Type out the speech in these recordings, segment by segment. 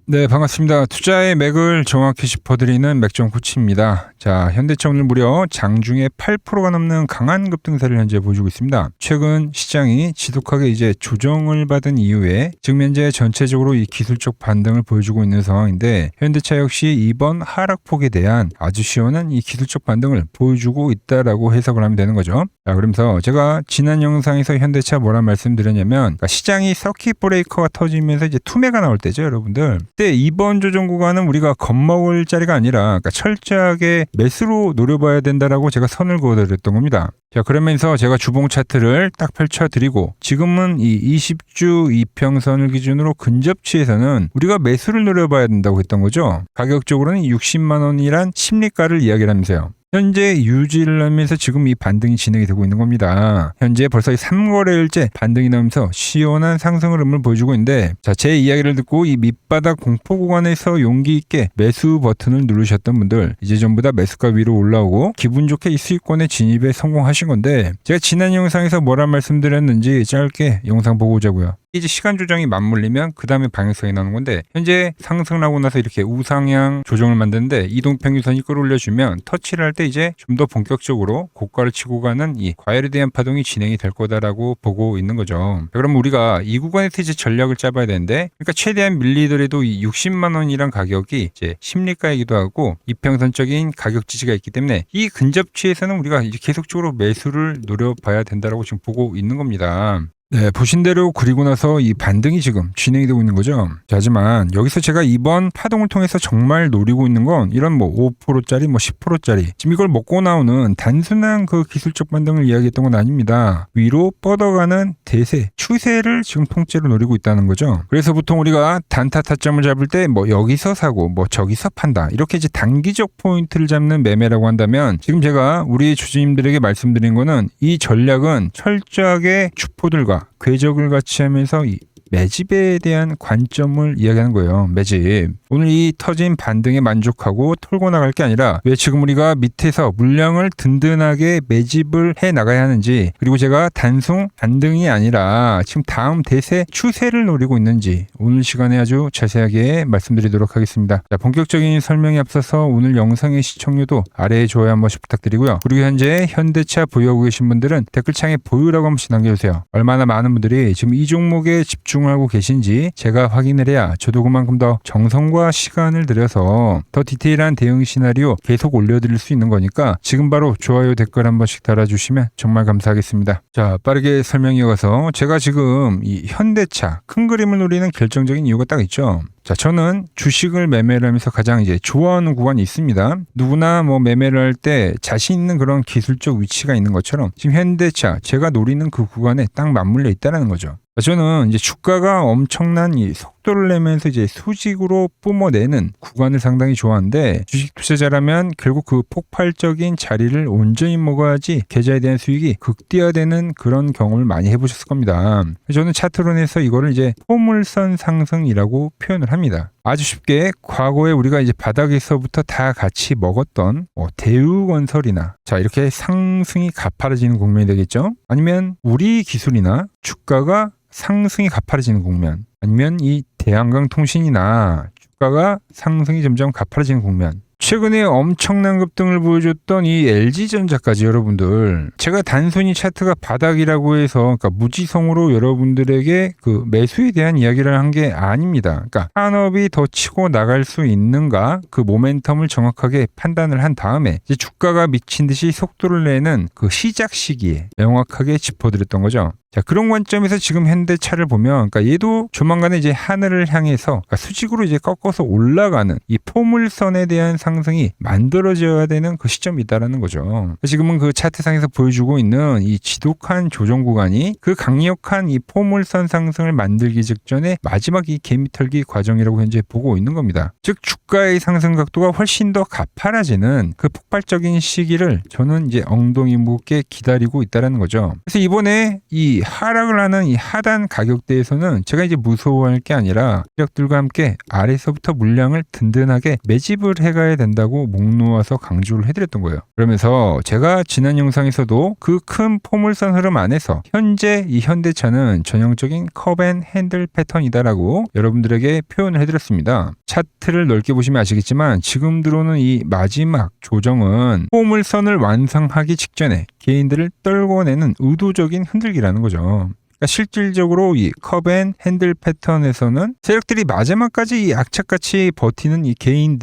네, 반갑습니다. 투자의 맥을 정확히 짚어드리는 맥정 코치입니다. 자, 현대차 오늘 무려 장중에 8%가 넘는 강한 급등세를 현재 보여주고 있습니다. 최근 시장이 지독하게 이제 조정을 받은 이후에 지금 현재 전체적으로 이 기술적 반등을 보여주고 있는 상황인데, 현대차 역시 이번 하락폭에 대한 아주 시원한 이 기술적 반등을 보여주고 있다라고 해석을 하면 되는 거죠. 자, 그러면서 제가 지난 영상에서 현대차 뭐라 말씀드렸냐면, 그러니까 시장이 서킷 브레이커가 터지면서 이제 투매가 나올 때죠, 여러분들. 그때 이번 조정 구간은 우리가 겁먹을 자리가 아니라, 그러니까 철저하게 매수로 노려봐야 된다라고 제가 선을 그어드렸던 겁니다. 자, 그러면서 제가 주봉 차트를 딱 펼쳐드리고, 지금은 이 20주 이평선을 기준으로 근접치에서는 우리가 매수를 노려봐야 된다고 했던 거죠. 가격적으로는 60만 원이란 심리가를 이야기를 하면서요. 현재 유지를 하면서 지금 이 반등이 진행이 되고 있는 겁니다. 현재 벌써 3거래일째 반등이 나오면서 시원한 상승 흐름을 보여주고 있는데, 자, 제 이야기를 듣고 이 밑바닥 공포 구간에서 용기 있게 매수 버튼을 누르셨던 분들, 이제 전부 다 매수가 위로 올라오고 기분 좋게 이 수익권에 진입에 성공하신 건데, 제가 지난 영상에서 뭐라 말씀드렸는지 짧게 영상 보고 오자고요. 이제 시간 조정이 맞물리면 그 다음에 방향성이 나오는 건데, 현재 상승을 하고 나서 이렇게 우상향 조정을 만드는데 이동평균선이 끌어올려주면 터치를 할 때 이제 좀 더 본격적으로 고가를 치고 가는 이 과열에 대한 파동이 진행이 될 거다라고 보고 있는 거죠. 그럼 우리가 이 구간에서 이제 전략을 짜봐야 되는데, 그러니까 최대한 밀리더라도 이 60만 원이란 가격이 이제 심리가이기도 하고 이평선적인 가격 지지가 있기 때문에 이 근접치에서는 우리가 이제 계속적으로 매수를 노려봐야 된다라고 지금 보고 있는 겁니다. 네, 보신 대로 그리고 나서 이 반등이 지금 진행이 되고 있는 거죠. 자, 하지만 여기서 제가 이번 파동을 통해서 정말 노리고 있는 건 이런 뭐 5%짜리 뭐 10%짜리 지금 이걸 먹고 나오는 단순한 그 기술적 반등을 이야기했던 건 아닙니다. 위로 뻗어가는 대세, 추세를 지금 통째로 노리고 있다는 거죠. 그래서 보통 우리가 단타 타점을 잡을 때 뭐 여기서 사고 뭐 저기서 판다, 이렇게 이제 단기적 포인트를 잡는 매매라고 한다면, 지금 제가 우리 주주님들에게 말씀드린 거는 이 전략은 철저하게 주포들과 궤적을 같이 하면서 이 매집에 대한 관점을 이야기하는 거예요. 매집. 오늘 이 터진 반등에 만족하고 털고 나갈 게 아니라 왜 지금 우리가 밑에서 물량을 든든하게 매집을 해 나가야 하는지, 그리고 제가 단순 반등이 아니라 지금 다음 대세 추세를 노리고 있는지 오늘 시간에 아주 자세하게 말씀드리도록 하겠습니다. 자, 본격적인 설명에 앞서서 오늘 영상의 시청률도 아래에 좋아요 한 번씩 부탁드리고요. 그리고 현재 현대차 보유하고 계신 분들은 댓글창에 보유라고 한 번씩 남겨주세요. 얼마나 많은 분들이 지금 이 종목에 집중하고 계신지 제가 확인을 해야 저도 그만큼 더 정성과 시간을 들여서 더 디테일한 대응 시나리오 계속 올려드릴 수 있는 거니까 지금 바로 좋아요 댓글 한 번씩 달아주시면 정말 감사하겠습니다. 자, 빠르게 설명 이어가서 제가 지금 이 현대차 큰 그림을 노리는 결정적인 이유가 딱 있죠. 자, 저는 주식을 매매를 하면서 가장 이제 좋아하는 구간이 있습니다. 누구나 뭐 매매를 할 때 자신 있는 그런 기술적 위치가 있는 것처럼 지금 현대차 제가 노리는 그 구간에 딱 맞물려 있다는 거죠. 저는 이제 주가가 엄청난 이 속도를 내면서 이제 수직으로 뿜어내는 구간을 상당히 좋아하는데, 주식 투자자라면 결국 그 폭발적인 자리를 온전히 먹어야지 계좌에 대한 수익이 극대화되는 그런 경험을 많이 해보셨을 겁니다. 저는 차트론에서 이거를 이제 포물선 상승이라고 표현을 합니다. 아주 쉽게 과거에 우리가 이제 바닥에서부터 다 같이 먹었던 대우건설이나, 자, 이렇게 상승이 가파라지는 국면이 되겠죠. 아니면 우리 기술이나 주가가 상승이 가파라지는 국면, 아니면 이 대한강통신이나 주가가 상승이 점점 가파라지는 국면, 최근에 엄청난 급등을 보여줬던 이 LG전자까지, 여러분들 제가 단순히 차트가 바닥이라고 해서 그러니까 무지성으로 여러분들에게 그 매수에 대한 이야기를 한 게 아닙니다. 그러니까 산업이 더 치고 나갈 수 있는가, 그 모멘텀을 정확하게 판단을 한 다음에 이제 주가가 미친 듯이 속도를 내는 그 시작 시기에 명확하게 짚어드렸던 거죠. 자, 그런 관점에서 지금 현대차를 보면, 그러니까 얘도 조만간에 이제 하늘을 향해서 그러니까 수직으로 이제 꺾어서 올라가는 이 포물선에 대한 상승이 만들어져야 되는 그 시점이다라는 거죠. 지금은 그 차트상에서 보여주고 있는 이 지독한 조정 구간이 그 강력한 이 포물선 상승을 만들기 직전에 마지막 이 개미털기 과정이라고 현재 보고 있는 겁니다. 즉 주가의 상승 각도가 훨씬 더 가파라지는 그 폭발적인 시기를 저는 이제 엉덩이 무겁게 기다리고 있다라는 거죠. 그래서 이번에 이 하락을 하는 이 하단 가격대에서는 제가 이제 무서워할 게 아니라 세력들과 함께 아래서부터 물량을 든든하게 매집을 해가야 된다고 목 놓아서 강조를 해드렸던 거예요. 그러면서 제가 지난 영상에서도 그 큰 포물선 흐름 안에서 현재 이 현대차는 전형적인 컵앤 핸들 패턴이다라고 여러분들에게 표현을 해드렸습니다. 차트를 넓게 보시면 아시겠지만 지금 들어오는 이 마지막 조정은 포물선을 완성하기 직전에 개인들을 떨궈내는 의도적인 흔들기라는 거죠. 실질적으로 이 컵앤 핸들 패턴에서는 세력들이 마지막까지 이 악착같이 버티는 이 개인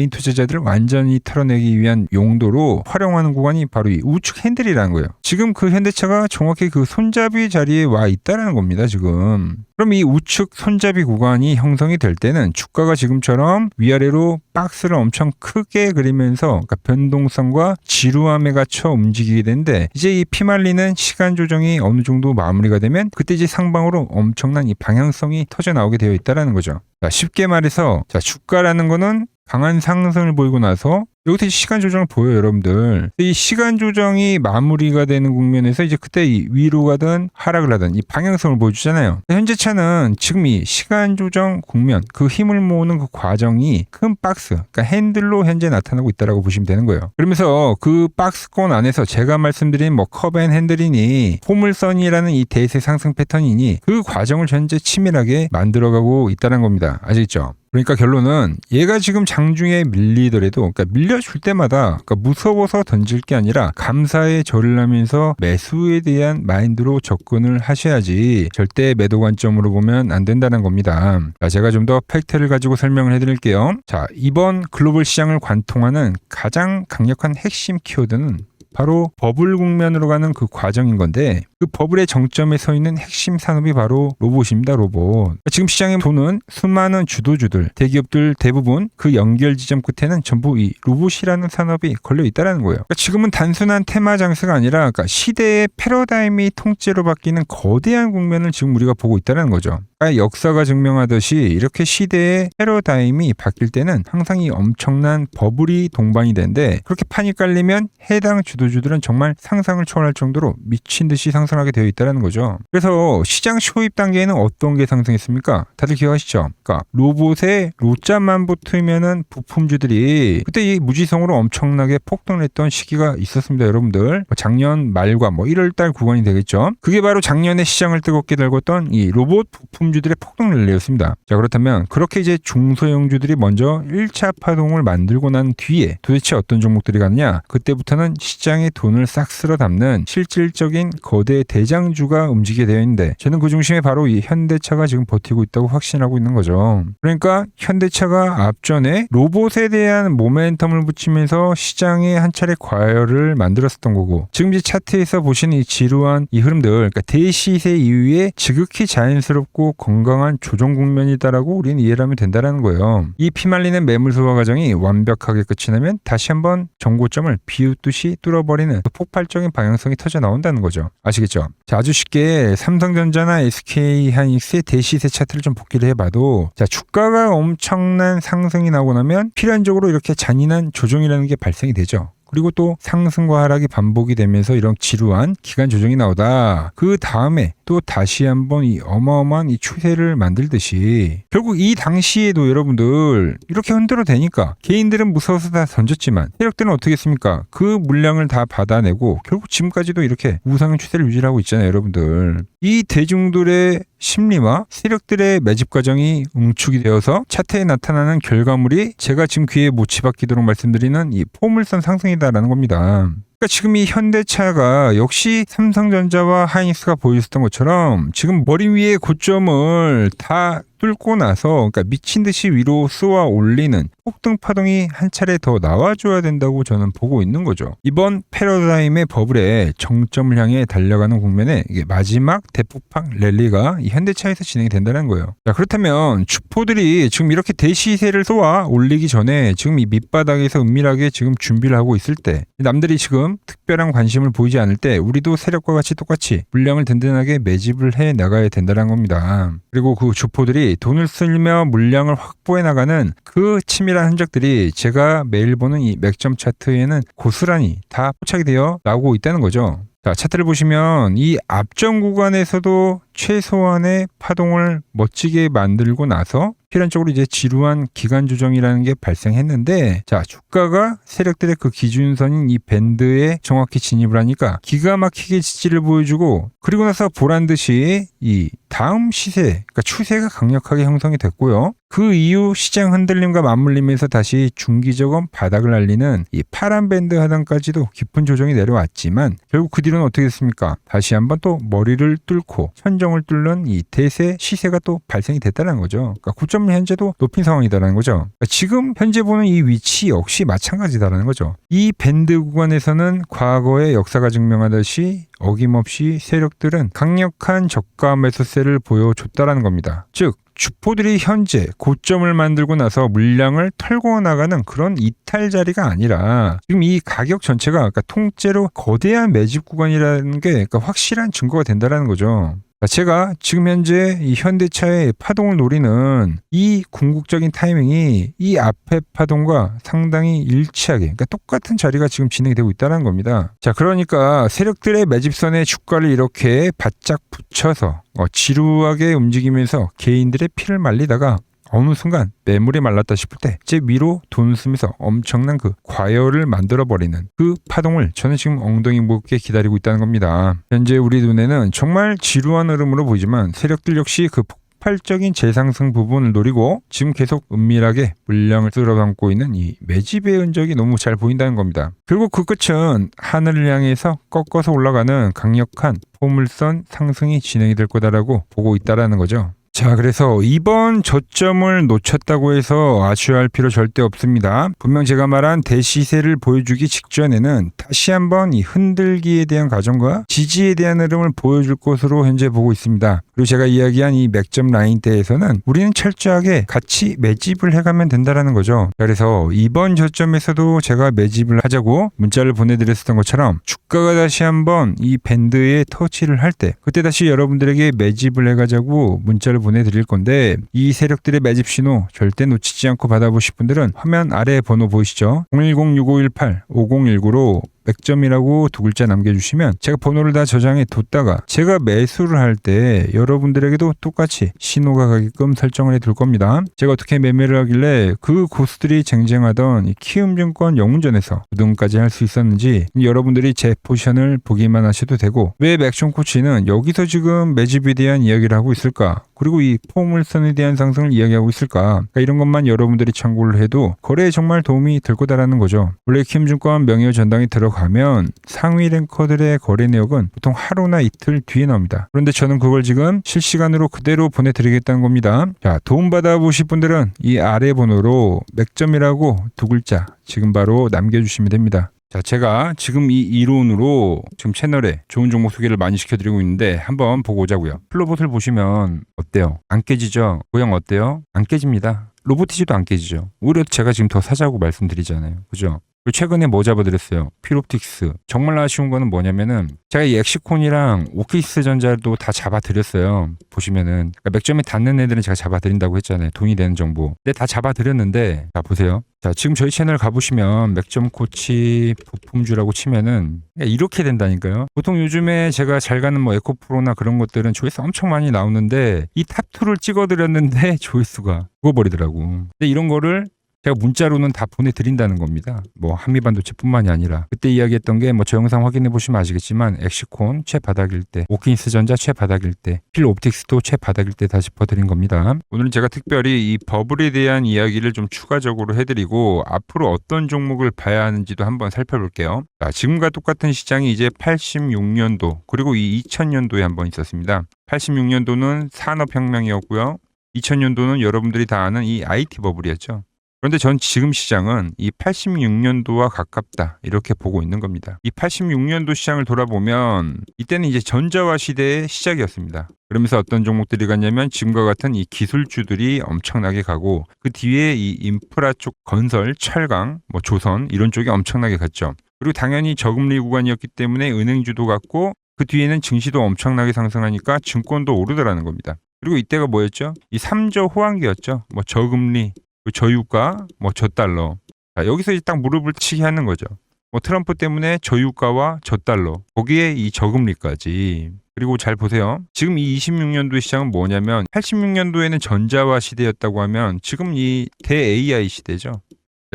투자자들을 완전히 털어내기 위한 용도로 활용하는 구간이 바로 이 우측 핸들이라는 거예요. 지금 그 현대차가 정확히 그 손잡이 자리에 와 있다라는 겁니다, 지금. 그럼 이 우측 손잡이 구간이 형성이 될 때는 주가가 지금처럼 위아래로 박스를 엄청 크게 그리면서 그러니까 변동성과 지루함에 갇혀 움직이게 되는데 이제 이 피말리는 시간 조정이 어느 정도 마무리가 되면 그때 이제 상방으로 엄청난 이 방향성이 터져 나오게 되어 있다라는 거죠. 자, 쉽게 말해서 주가라는 거는 강한 상승을 보이고 나서 여기서 시간 조정을 보여요, 여러분들. 이 시간 조정이 마무리가 되는 국면에서 이제 그때 이 위로 가든 하락을 하든 이 방향성을 보여주잖아요. 현재차는 지금 이 시간 조정 국면, 그 힘을 모으는 그 과정이 큰 박스, 그러니까 핸들로 현재 나타나고 있다라고 보시면 되는 거예요. 그러면서 그 박스권 안에서 제가 말씀드린 뭐 컵앤 핸들이니 포물선이라는 이 대세 상승 패턴이니 그 과정을 현재 치밀하게 만들어가고 있다는 겁니다. 아시겠죠? 그러니까 결론은 얘가 지금 장중에 밀리더라도 그러니까 밀려줄 때마다 그러니까 무서워서 던질 게 아니라 감사의 절을 하면서 매수에 대한 마인드로 접근을 하셔야지 절대 매도 관점으로 보면 안 된다는 겁니다. 자, 제가 좀 더 팩트를 가지고 설명을 해드릴게요. 자, 이번 글로벌 시장을 관통하는 가장 강력한 핵심 키워드는 바로 버블 국면으로 가는 그 과정인 건데 그 버블의 정점에 서 있는 핵심 산업이 바로 로봇입니다. 로봇. 지금 시장의 돈은 수많은 주도주들, 대기업들 대부분 그 연결 지점 끝에는 전부 이 로봇이라는 산업이 걸려 있다라는 거예요. 그러니까 지금은 단순한 테마 장세가 아니라 그러니까 시대의 패러다임이 통째로 바뀌는 거대한 국면을 지금 우리가 보고 있다는 거죠. 그러니까 역사가 증명하듯이 이렇게 시대의 패러다임이 바뀔 때는 항상 이 엄청난 버블이 동반이 되는데 그렇게 판이 깔리면 해당 주도주들은 정말 상상을 초월할 정도로 미친 듯이 상승하게 되어 있다는 거죠. 그래서 시장 초입 단계에는 어떤 게 상승했습니까? 다들 기억하시죠? 그러니까 로봇에 로자만 붙으면은 부품주들이 그때 이 무지성으로 엄청나게 폭등을 했던 시기가 있었습니다, 여러분들. 작년 말과 1월달 구간이 되겠죠. 그게 바로 작년에 시장을 뜨겁게 달궜던 이 로봇 부품주들의 폭등 랠리였습니다. 자, 그렇다면 그렇게 이제 중소형주들이 먼저 1차 파동을 만들고 난 뒤에 도대체 어떤 종목들이 가느냐? 그때부터는 시장의 돈을 싹 쓸어 담는 실질적인 거대 대장주가 움직이게 되어 있는데 저는 그 중심에 바로 이 현대차가 지금 버티고 있다고 확신하고 있는 거죠. 그러니까 현대차가 앞전에 로봇에 대한 모멘텀을 붙이면서 시장에 한 차례 과열을 만들었었던 거고 지금 이제 차트에서 보시는 이 지루한 이 흐름들 그러니까 대시세 이후에 지극히 자연스럽고 건강한 조정 국면이다라고 우리는 이해를 하면 된다는 거예요. 이 피말리는 매물 소화 과정이 완벽하게 끝이 나면 다시 한번 정고점을 비웃듯이 뚫어버리는 그 폭발적인 방향성이 터져 나온다는 거죠. 아시겠죠? 자, 아주 쉽게 삼성전자나 SK하이닉스의 대시세 차트를 좀 복기를 해봐도 자, 주가가 엄청난 상승이 나오고 나면 필연적으로 이렇게 잔인한 조정이라는 게 발생이 되죠. 그리고 또 상승과 하락이 반복이 되면서 이런 지루한 기간 조정이 나오다. 그 다음에 또 다시 한번 이 어마어마한 이 추세를 만들듯이 결국 이 당시에도 여러분들 이렇게 흔들어 대니까 개인들은 무서워서 다 던졌지만 세력들은 어떻게 했습니까? 그 물량을 다 받아내고 결국 지금까지도 이렇게 우상향 추세를 유지하고 있잖아요, 여러분들. 이 대중들의 심리와 세력들의 매집 과정이 응축이 되어서 차트에 나타나는 결과물이 제가 지금 귀에 못치 박히도록 말씀드리는 이 포물선 상승이다라는 겁니다. 그러니까 지금 이 현대차가 역시 삼성전자와 하이닉스가 보여줬던 것처럼 지금 머리 위에 고점을 다 뚫고 나서 그러니까 미친 듯이 위로 쏘아 올리는 폭등 파동이 한 차례 더 나와줘야 된다고 저는 보고 있는 거죠. 이번 패러다임의 버블의 정점을 향해 달려가는 국면에 이게 마지막 대폭락 랠리가 이 현대차에서 진행이 된다는 거예요. 자, 그렇다면 주포들이 지금 이렇게 대시세를 쏘아 올리기 전에 지금 이 밑바닥에서 은밀하게 지금 준비를 하고 있을 때 남들이 지금 특별한 관심을 보이지 않을 때 우리도 세력과 같이 똑같이 물량을 든든하게 매집을 해 나가야 된다는 겁니다. 그리고 그 주포들이 돈을 쓸며 물량을 확보해 나가는 그 치밀한 흔적들이 제가 매일 보는 이 맥점 차트에는 고스란히 다 포착이 되어 나오고 있다는 거죠. 자, 차트를 보시면 이 앞전 구간에서도 최소한의 파동을 멋지게 만들고 나서 필연적으로 이제 지루한 기간 조정이라는 게 발생했는데, 자, 주가가 세력들의 그 기준선인 이 밴드에 정확히 진입을 하니까 기가 막히게 지지를 보여주고, 그리고 나서 보란 듯이 이 다음 시세, 그러니까 추세가 강력하게 형성이 됐고요. 그 이후 시장 흔들림과 맞물리면서 다시 중기적인 바닥을 알리는 이 파란 밴드 하단까지도 깊은 조정이 내려왔지만, 결국 그 뒤로는 어떻게 됐습니까? 다시 한번 또 머리를 뚫고 천정을 뚫는 이 대세 시세가 또 발생이 됐다는 거죠. 그러니까 고점을 현재도 높인 상황이다라는 거죠. 그러니까 지금 현재 보는 이 위치 역시 마찬가지다라는 거죠. 이 밴드 구간에서는 과거의 역사가 증명하듯이 어김없이 세력들은 강력한 저가 매수세를 보여줬다라는 겁니다. 즉, 주포들이 현재 고점을 만들고 나서 물량을 털고 나가는 그런 이탈 자리가 아니라 지금 이 가격 전체가 그러니까 통째로 거대한 매집 구간이라는 게 그러니까 확실한 증거가 된다는 거죠. 제가 지금 현재 이 현대차의 파동을 노리는 이 궁극적인 타이밍이 이 앞의 파동과 상당히 일치하게, 그러니까 똑같은 자리가 지금 진행이 되고 있다는 겁니다. 자, 그러니까 세력들의 매집선에 주가를 이렇게 바짝 붙여서 지루하게 움직이면서 개인들의 피를 말리다가 어느 순간 매물이 말랐다 싶을 때 제 위로 돈 쓰면서 엄청난 그 과열을 만들어버리는 그 파동을 저는 지금 엉덩이 무겁게 기다리고 있다는 겁니다. 현재 우리 눈에는 정말 지루한 흐름으로 보이지만 세력들 역시 그 폭발적인 재상승 부분을 노리고 지금 계속 은밀하게 물량을 쓸어담고 있는 이 매집의 흔적이 너무 잘 보인다는 겁니다. 그리고 그 끝은 하늘을 향해서 꺾어서 올라가는 강력한 포물선 상승이 진행이 될 거다라고 보고 있다라는 거죠. 자, 그래서 이번 저점을 놓쳤다고 해서 아쉬워할 필요 절대 없습니다. 분명 제가 말한 대시세를 보여주기 직전에는 다시 한번 이 흔들기에 대한 과정과 지지에 대한 흐름을 보여줄 것으로 현재 보고 있습니다. 그리고 제가 이야기한 이 맥점 라인대에서는 우리는 철저하게 같이 매집을 해가면 된다는 거죠. 그래서 이번 저점에서도 제가 매집을 하자고 문자를 보내드렸었던 것처럼 주가가 다시 한번 이 밴드에 터치를 할 때 그때 다시 여러분들에게 매집을 해가자고 문자를 보내드릴 건데, 이 세력들의 매집 신호 절대 놓치지 않고 받아보실 분들은 화면 아래 번호 보이시죠? 010-6518-5019로 맥점이라고 두 글자 남겨주시면 제가 번호를 다 저장해 뒀다가 제가 매수를 할 때 여러분들에게도 똑같이 신호가 가게끔 설정을 해둘 겁니다. 제가 어떻게 매매를 하길래 그 고수들이 쟁쟁하던 이 키움증권 영운전에서 우등까지 할 수 있었는지 여러분들이 제 포지션을 보기만 하셔도 되고, 왜 맥점 코치는 여기서 지금 매집에 대한 이야기를 하고 있을까? 그리고 이 포물선에 대한 상승을 이야기하고 있을까? 그러니까 이런 것만 여러분들이 참고를 해도 거래에 정말 도움이 될 거다라는 거죠. 원래 키움증권 명예의 전당에 들어가면 상위 랭커들의 거래 내역은 보통 하루나 이틀 뒤에 나옵니다. 그런데 저는 그걸 지금 실시간으로 그대로 보내드리겠다는 겁니다. 자, 도움받아 보실 분들은 이 아래 번호로 맥점이라고 두 글자 지금 바로 남겨주시면 됩니다. 자, 제가 지금 이 이론으로 지금 채널에 좋은 종목 소개를 많이 시켜드리고 있는데 한번 보고 오자고요. 플로봇을 보시면 어때요? 안 깨지죠? 모양 어때요? 안 깨집니다. 로보티지도 안 깨지죠. 오히려 제가 지금 더 사자고 말씀드리잖아요. 그죠? 그리고 최근에 뭐 잡아드렸어요? 필옵틱스. 정말 아쉬운 거는 뭐냐면은 제가 이 엑시콘이랑 오키스 전자도 다 잡아드렸어요. 보시면은 그러니까 맥점에 닿는 애들은 제가 잡아드린다고 했잖아요. 돈이 되는 정보. 근데 다 잡아드렸는데, 자 보세요. 자, 지금 저희 채널 가보시면 맥점 코치 부품주라고 치면은 이렇게 된다니까요. 보통 요즘에 제가 잘 가는 뭐 에코프로나 그런 것들은 조회수 엄청 많이 나오는데 이 탑2를 찍어드렸는데 조회수가 죽어버리더라고. 근데 이런 거를 제가 문자로는 다 보내드린다는 겁니다. 뭐 한미반도체뿐만이 아니라 그때 이야기했던 게 뭐 저 영상 확인해 보시면 아시겠지만 엑시콘 최바닥일 때, 오킨스 전자 최바닥일 때, 필옵틱스도 최바닥일 때 다 짚어드린 겁니다. 오늘은 제가 특별히 이 버블에 대한 이야기를 좀 추가적으로 해드리고 앞으로 어떤 종목을 봐야 하는지도 한번 살펴볼게요. 자, 지금과 똑같은 시장이 이제 86년도 그리고 이 2000년도에 한번 있었습니다. 86년도는 산업혁명이었고요. 2000년도는 여러분들이 다 아는 이 IT 버블이었죠. 그런데 전 지금 시장은 이 86년도와 가깝다 이렇게 보고 있는 겁니다. 이 86년도 시장을 돌아보면 이때는 이제 전자화 시대의 시작이었습니다. 그러면서 어떤 종목들이 갔냐면 지금과 같은 이 기술주들이 엄청나게 가고 그 뒤에 이 인프라 쪽 건설, 철강, 뭐 조선 이런 쪽이 엄청나게 갔죠. 그리고 당연히 저금리 구간이었기 때문에 은행주도 갔고 그 뒤에는 증시도 엄청나게 상승하니까 증권도 오르더라는 겁니다. 그리고 이때가 뭐였죠? 이 3조 호황기였죠. 뭐 저금리, 저유가, 뭐 저달러. 자, 여기서 이제 딱 무릎을 치게 하는 거죠. 뭐 트럼프 때문에 저유가와 저달러, 거기에 이 저금리까지. 그리고 잘 보세요. 지금 이 26년도 시장은 뭐냐면 86년도에는 전자화 시대였다고 하면 지금 이 대 AI 시대죠.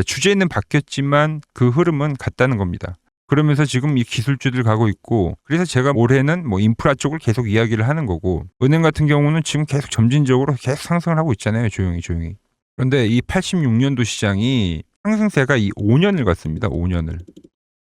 주제는 바뀌었지만 그 흐름은 같다는 겁니다. 그러면서 지금 이 기술주들 가고 있고, 그래서 제가 올해는 뭐 인프라 쪽을 계속 이야기를 하는 거고, 은행 같은 경우는 지금 계속 점진적으로 계속 상승을 하고 있잖아요. 조용히. 그런데 이 86년도 시장이 상승세가 이 5년을 갔습니다. 5년을.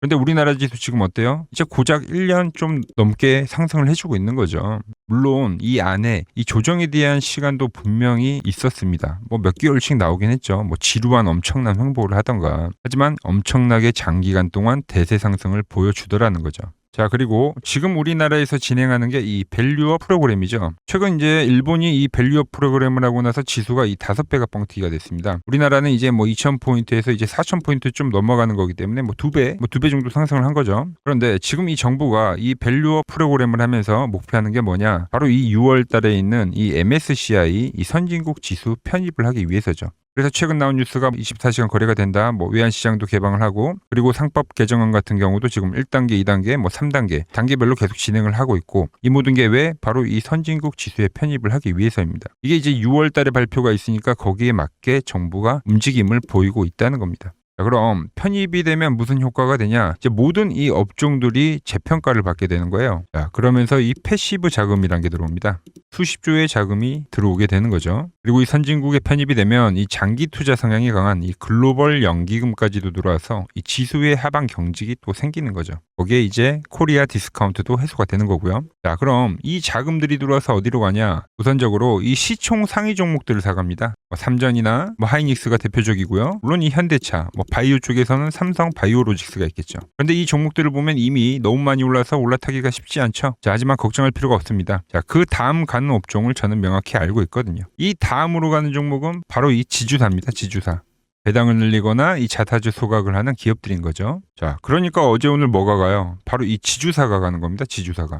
그런데 우리나라 지수 지금 어때요? 이제 고작 1년 좀 넘게 상승을 해주고 있는 거죠. 물론 이 안에 이 조정에 대한 시간도 분명히 있었습니다. 뭐 몇 개월씩 나오긴 했죠. 뭐 지루한 엄청난 횡보를 하던가. 하지만 엄청나게 장기간 동안 대세 상승을 보여주더라는 거죠. 자, 그리고 지금 우리나라에서 진행하는 게 이 밸류업 프로그램이죠. 최근 이제 일본이 이 밸류업 프로그램을 하고 나서 지수가 이 5배가 뻥튀기가 됐습니다. 우리나라는 이제 뭐 2,000포인트에서 이제 4,000포인트 좀 넘어가는 거기 때문에 뭐 2배 정도 상승을 한 거죠. 그런데 지금 이 정부가 이 밸류업 프로그램을 하면서 목표하는 게 뭐냐? 바로 이 6월 달에 있는 이 MSCI 이 선진국 지수 편입을 하기 위해서죠. 그래서 최근 나온 뉴스가 24시간 거래가 된다. 뭐 외환시장도 개방을 하고, 그리고 상법 개정안 같은 경우도 지금 1단계, 2단계, 뭐 3단계, 단계별로 계속 진행을 하고 있고, 이 모든 게 왜? 바로 이 선진국 지수에 편입을 하기 위해서입니다. 이게 이제 6월 달에 발표가 있으니까 거기에 맞게 정부가 움직임을 보이고 있다는 겁니다. 자, 그럼 편입이 되면 무슨 효과가 되냐? 이제 모든 이 업종들이 재평가를 받게 되는 거예요. 자, 그러면서 이 패시브 자금이란 게 들어옵니다. 수십조의 자금이 들어오게 되는 거죠. 그리고 이 선진국에 편입이 되면 이 장기 투자 성향이 강한 이 글로벌 연기금까지도 들어와서 이 지수의 하방 경직이 또 생기는 거죠. 거기에 이제 코리아 디스카운트도 해소가 되는 거고요. 자, 그럼 이 자금들이 들어와서 어디로 가냐? 우선적으로 이 시총 상위 종목들을 사갑니다. 뭐 삼전이나 뭐 하이닉스가 대표적이고요. 물론 이 현대차, 뭐 바이오 쪽에서는 삼성 바이오로직스가 있겠죠. 그런데 이 종목들을 보면 이미 너무 많이 올라서 올라타기가 쉽지 않죠. 자, 하지만 걱정할 필요가 없습니다. 자, 그 다음 가는 업종을 저는 명확히 알고 있거든요. 이 다음으로 가는 종목은 바로 이 지주사입니다. 지주사. 배당을 늘리거나 이 자사주 소각을 하는 기업들인 거죠. 자, 그러니까 어제 오늘 뭐가 가요? 바로 이 지주사가 가는 겁니다. 지주사가.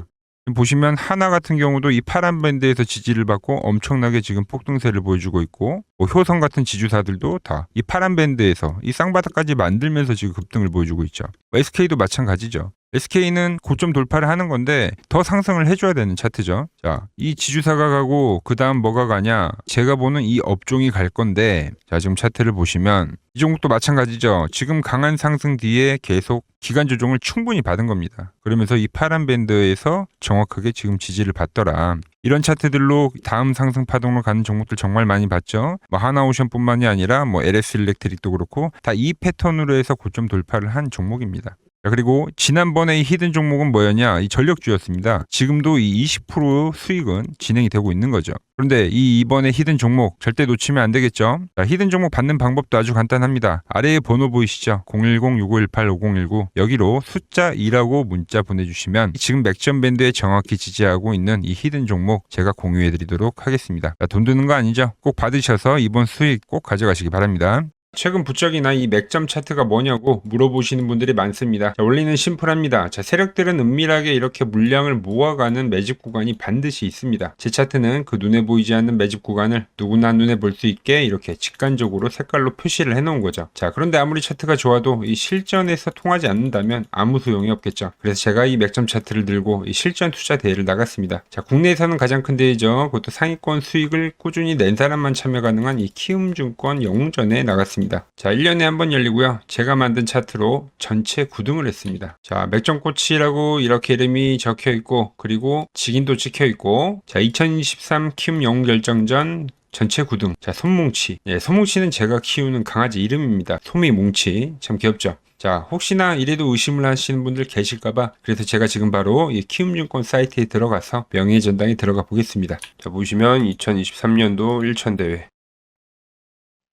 보시면 하나 같은 경우도 이 파란 밴드에서 지지를 받고 엄청나게 지금 폭등세를 보여주고 있고, 뭐 효성 같은 지주사들도 다 이 파란 밴드에서 이 쌍바닥까지 만들면서 지금 급등을 보여주고 있죠. SK도 마찬가지죠. SK는 고점 돌파를 하는 건데 더 상승을 해줘야 되는 차트죠. 자, 이 지주사가 가고 그 다음 뭐가 가냐? 제가 보는 이 업종이 갈 건데, 자, 지금 차트를 보시면 이 종목도 마찬가지죠. 지금 강한 상승 뒤에 계속 기간 조정을 충분히 받은 겁니다. 그러면서 이 파란 밴드에서 정확하게 지금 지지를 받더라. 이런 차트들로 다음 상승 파동으로 가는 종목들 정말 많이 봤죠. 뭐 하나오션뿐만이 아니라 뭐 LS 일렉트릭도 그렇고 다 이 패턴으로 해서 고점 돌파를 한 종목입니다. 자, 그리고 지난번에 이 히든 종목은 뭐였냐? 이 전력주였습니다. 지금도 이 20% 수익은 진행이 되고 있는 거죠. 그런데 이번에 히든 종목 절대 놓치면 안 되겠죠? 자, 히든 종목 받는 방법도 아주 간단합니다. 아래에 번호 보이시죠? 010-6518-5019 여기로 숫자 2라고 문자 보내주시면 지금 맥점 밴드에 정확히 지지하고 있는 이 히든 종목 제가 공유해드리도록 하겠습니다. 자, 돈 드는 거 아니죠? 꼭 받으셔서 이번 수익 꼭 가져가시기 바랍니다. 최근 부쩍이나 이 맥점 차트가 뭐냐고 물어보시는 분들이 많습니다. 자, 원리는 심플합니다. 자, 세력들은 은밀하게 이렇게 물량을 모아가는 매집 구간이 반드시 있습니다. 제 차트는 그 눈에 보이지 않는 매집 구간을 누구나 눈에 볼 수 있게 이렇게 직관적으로 색깔로 표시를 해놓은 거죠. 자, 그런데 아무리 차트가 좋아도 이 실전에서 통하지 않는다면 아무 소용이 없겠죠. 그래서 제가 이 맥점 차트를 들고 이 실전 투자 대회를 나갔습니다. 자, 국내에서는 가장 큰 대회죠. 그것도 상위권 수익을 꾸준히 낸 사람만 참여 가능한 이 키움증권 영웅전에 나갔습니다. 자, 1년에 한 번 열리고요. 제가 만든 차트로 전체 9등을 했습니다. 자, 맥점코치라고 이렇게 이름이 적혀 있고, 그리고 직인도 찍혀 있고, 자, 2023 키움 영웅 결정전 전체 9등. 자, 솜뭉치. 예, 솜뭉치는 제가 키우는 강아지 이름입니다. 솜이뭉치. 참 귀엽죠? 자, 혹시나 이래도 의심을 하시는 분들 계실까봐 그래서 제가 지금 바로 이 키움증권 사이트에 들어가서 명예의 전당에 들어가 보겠습니다. 자, 보시면 2023년도 1천대회.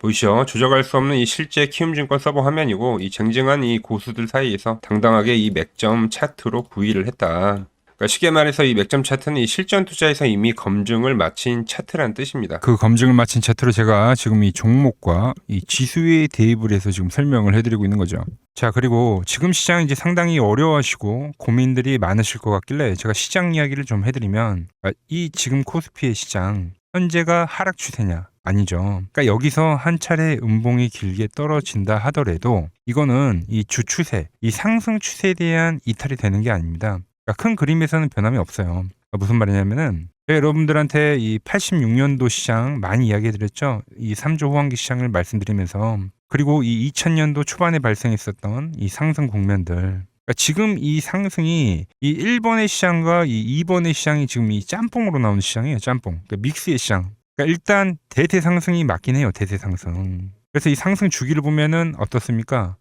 보이시죠? 조작할 수 없는 이 실제 키움증권 서버 화면이고, 이 쟁쟁한 이 고수들 사이에서 당당하게 이 맥점 차트로 구의를 했다. 그러니까 쉽게 말해서 이 맥점 차트는 이 실전 투자에서 이미 검증을 마친 차트란 뜻입니다. 그 검증을 마친 차트로 제가 지금 이 종목과 이 지수에 대입을 해서 지금 설명을 해드리고 있는 거죠. 자, 그리고 지금 시장 이제 상당히 어려워하시고 고민들이 많으실 것 같길래 제가 시장 이야기를 좀 해드리면, 이 지금 코스피의 시장 현재가 하락 추세냐 아니죠. 그러니까 여기서 한 차례 음봉이 길게 떨어진다 하더라도 이거는 이 주추세, 이 상승 추세에 대한 이탈이 되는 게 아닙니다. 그러니까 큰 그림에서는 변함이 없어요. 그러니까 무슨 말이냐면은 제가 여러분들한테 이 86년도 시장 많이 이야기 드렸죠. 이 3조 호황기 시장을 말씀드리면서, 그리고 이 2000년도 초반에 발생했었던 이 상승 국면들, 그러니까 지금 이 상승이 이 1번의 시장과 이 2번의 시장이 지금 이 짬뽕으로 나오는 시장이에요. 짬뽕. 그러니까 믹스의 시장. 그러니까 일단 대세 상승이 맞긴 해요. 대세 상승. 그래서 이 상승 주기를 보면은 어떻습니까?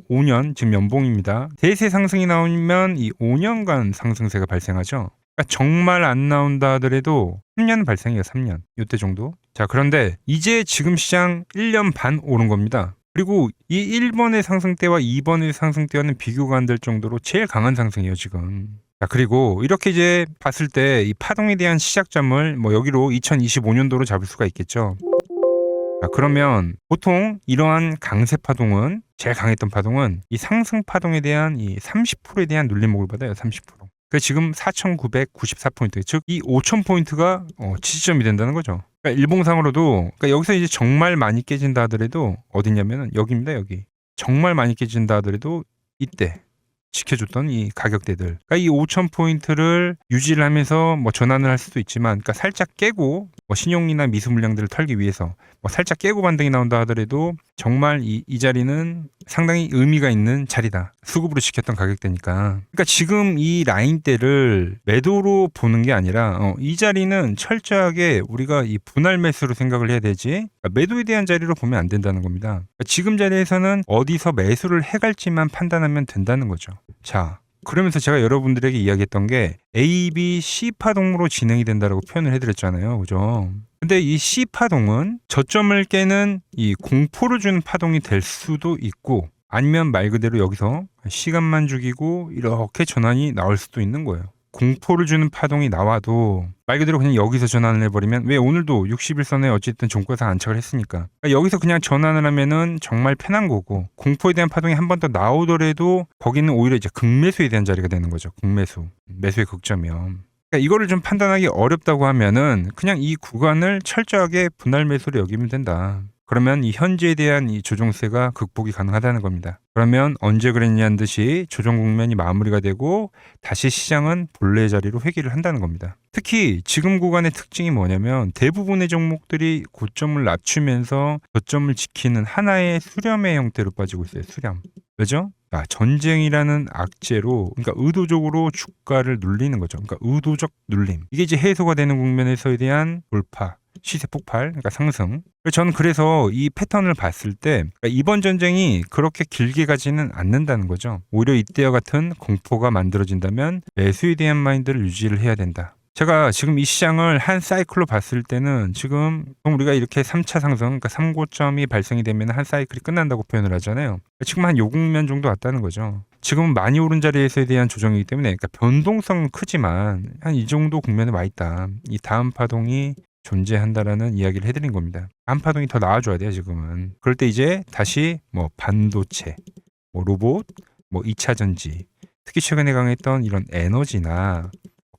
5년, 지금 연봉입니다. 대세 상승이 나오면 이 5년간 상승세가 발생하죠. 그러니까 정말 안 나온다 하더라도 3년 발생해요. 3년. 이때 정도. 자, 그런데 이제 지금 시장 1년 반 오른 겁니다. 그리고 이 1번의 상승 때와 2번의 상승 때와는 비교가 안 될 정도로 제일 강한 상승이에요, 지금. 자, 그리고 이렇게 이제 봤을 때 이 파동에 대한 시작점을 뭐 여기로 2025년도로 잡을 수가 있겠죠. 자, 그러면 보통 이러한 강세 파동은, 제일 강했던 파동은 이 상승 파동에 대한 이 30%에 대한 눌림목을 받아요. 30%. 그 지금 4,994포인트, 즉 이 5,000포인트가 지지점이 된다는 거죠. 그러니까 일봉상으로도, 그러니까 여기서 이제 정말 많이 깨진다 하더라도 어디냐면은 여기입니다. 여기. 정말 많이 깨진다 하더라도 이때 지켜줬던 이 가격대들, 그러니까 이 5,000포인트를 유지를 하면서 뭐 전환을 할 수도 있지만, 그러니까 살짝 깨고 뭐 신용이나 미수 물량들을 털기 위해서 뭐 살짝 깨고 반등이 나온다 하더라도 정말 이 자리는 상당히 의미가 있는 자리다. 수급으로 지켰던 가격대니까. 그러니까 지금 이 라인대를 매도로 보는 게 아니라 이 자리는 철저하게 우리가 이 분할 매수로 생각을 해야 되지, 그러니까 매도에 대한 자리로 보면 안 된다는 겁니다. 그러니까 지금 자리에서는 어디서 매수를 해갈지만 판단하면 된다는 거죠. 자, 그러면서 제가 여러분들에게 이야기했던 게 A, B, C 파동으로 진행이 된다라고 표현을 해드렸잖아요. 그죠? 근데 이 C 파동은 저점을 깨는 이 공포를 주는 파동이 될 수도 있고, 아니면 말 그대로 여기서 시간만 죽이고 이렇게 전환이 나올 수도 있는 거예요. 공포를 주는 파동이 나와도 말 그대로 그냥 여기서 전환을 해버리면, 왜 오늘도 60일선에 어쨌든 종가에서 안착을 했으니까, 그러니까 여기서 그냥 전환을 하면은 정말 편한 거고, 공포에 대한 파동이 한 번 더 나오더라도 거기는 오히려 이제 극매수에 대한 자리가 되는 거죠. 극매수, 매수의 극점이요. 그러니까 이거를 좀 판단하기 어렵다고 하면은 그냥 이 구간을 철저하게 분할 매수로 여기면 된다. 그러면 이 현재에 대한 이 조정세가 극복이 가능하다는 겁니다. 그러면 언제 그랬냐는 듯이 조정 국면이 마무리가 되고 다시 시장은 본래의 자리로 회귀를 한다는 겁니다. 특히 지금 구간의 특징이 뭐냐면 대부분의 종목들이 고점을 낮추면서 저점을 지키는 하나의 수렴의 형태로 빠지고 있어요. 수렴. 왜죠? 전쟁이라는 악재로, 그러니까 의도적으로 주가를 눌리는 거죠. 그러니까 의도적 눌림. 이게 이제 해소가 되는 국면에서에 대한 돌파, 시세 폭발, 그러니까 상승. 저는 그래서 이 패턴을 봤을 때 그러니까 이번 전쟁이 그렇게 길게 가지는 않는다는 거죠. 오히려 이때와 같은 공포가 만들어진다면 매수에 대한 마인드를 유지를 해야 된다. 제가 지금 이 시장을 한 사이클로 봤을 때는 지금 우리가 이렇게 3차 상승, 그러니까 3고점이 발생이 되면 한 사이클이 끝난다고 표현을 하잖아요. 지금 한 요 국면 정도 왔다는 거죠. 지금은 많이 오른 자리에서에 대한 조정이기 때문에, 그러니까 변동성은 크지만 한 이 정도 국면에 와 있다. 이 다음 파동이 존재한다라는 이야기를 해드린 겁니다. 다음 파동이 더 나와줘야 돼요, 지금은. 그럴 때 이제 다시 뭐 반도체, 뭐 로봇, 뭐 2차 전지, 특히 최근에 강했던 이런 에너지나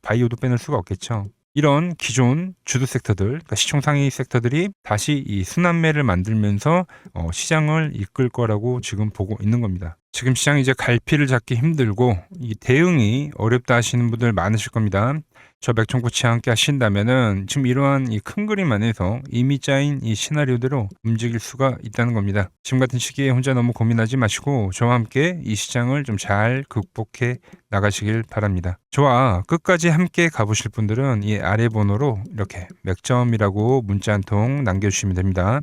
바이오도 빼놓을 수가 없겠죠. 이런 기존 주도 섹터들, 그러니까 시총 상위 섹터들이 다시 이 순환매를 만들면서 시장을 이끌 거라고 지금 보고 있는 겁니다. 지금 시장이 이제 갈피를 잡기 힘들고 이 대응이 어렵다 하시는 분들 많으실 겁니다. 저 맥종코치와 함께 하신다면은 지금 이러한 이 큰 그림 안에서 이미 짜인 이 시나리오대로 움직일 수가 있다는 겁니다. 지금 같은 시기에 혼자 너무 고민하지 마시고 저와 함께 이 시장을 좀 잘 극복해 나가시길 바랍니다. 저와 끝까지 함께 가보실 분들은 이 아래 번호로 이렇게 맥점이라고 문자 한 통 남겨주시면 됩니다.